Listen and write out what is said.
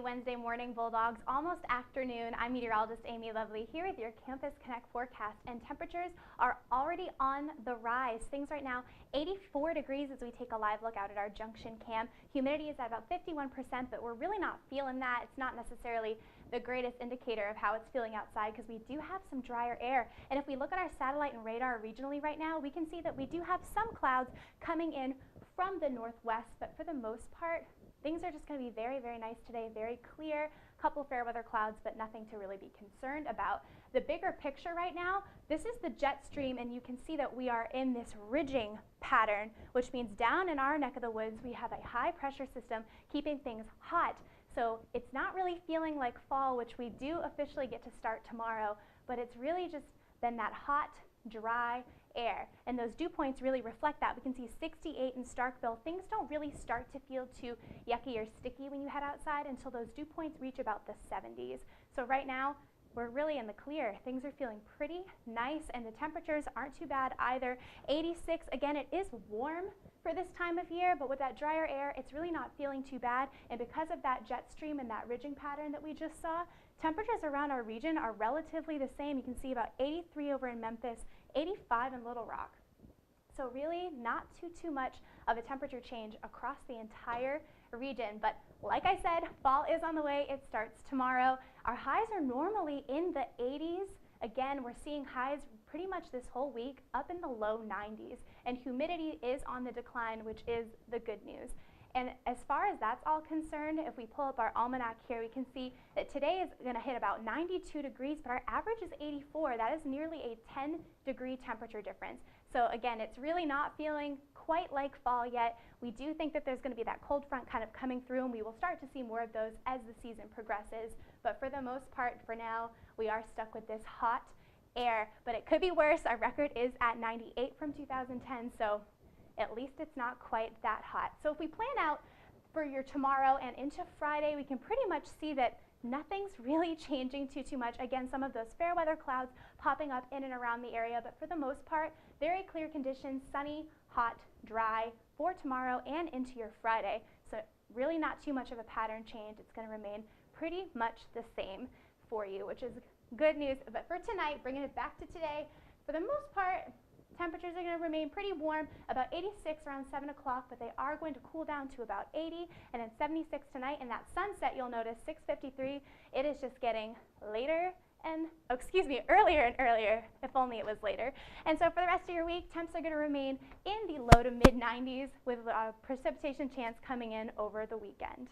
Wednesday morning, Bulldogs. Almost afternoon. I'm meteorologist Amy Lovely here with your Campus Connect forecast, and temperatures are already on the rise. Things right now 84 degrees as we take a live look out at our junction cam. Humidity is at about 51%, but we're really not feeling that. It's not necessarily the greatest indicator of how it's feeling outside because we do have some drier air. And if we look at our satellite and radar regionally right now, we can see that we do have some clouds coming in from the northwest, but for the most part, things are just going to be very, very nice today, very clear, couple fair weather clouds, but nothing to really be concerned about. The bigger picture right now, this is the jet stream, and you can see that we are in this ridging pattern, which means down in our neck of the woods, we have a high pressure system keeping things hot. So it's not really feeling like fall, which we do officially get to start tomorrow, but it's really just been that hot, dry air, and those dew points really reflect that. We can see 68 in Starkville. Things don't really start to feel too yucky or sticky when you head outside until those dew points reach about the 70s. So right now we're really in the clear. Things are feeling pretty nice, and the temperatures aren't too bad either. 86, again, it is warm for this time of year, but with that drier air, it's really not feeling too bad. And because of that jet stream and that ridging pattern that we just saw, temperatures around our region are relatively the same. You can see about 83 over in Memphis, 85 in Little Rock. So really not too much of a temperature change across the entire region. But like I said, fall is on the way. It starts tomorrow. Our highs are normally in the 80s. Again, we're seeing highs pretty much this whole week up in the low 90s. And humidity is on the decline, which is the good news. And as far as that's all concerned, if we pull up our almanac here, we can see that today is going to hit about 92 degrees, but our average is 84. That is nearly a 10-degree temperature difference. So again, it's really not feeling quite like fall yet. We do think that there's going to be that cold front kind of coming through, and we will start to see more of those as the season progresses. But for the most part, for now, we are stuck with this hot air. But it could be worse. Our record is at 98 from 2010, so at least it's not quite that hot. So if we plan out for your tomorrow and into Friday, we can pretty much see that nothing's really changing too much. Again, some of those fair weather clouds popping up in and around the area, but for the most part, very clear conditions, sunny, hot, dry for tomorrow and into your Friday. So really not too much of a pattern change. It's going to remain pretty much the same for you, which is good news. But for tonight, bringing it back to today, for the most part, temperatures are going to remain pretty warm, about 86 around 7 o'clock, but they are going to cool down to about 80 and then 76 tonight. And that sunset, you'll notice, 6:53, it is just getting later and, earlier and earlier, if only it was later. And so for the rest of your week, temps are going to remain in the low to mid 90s with a precipitation chance coming in over the weekend.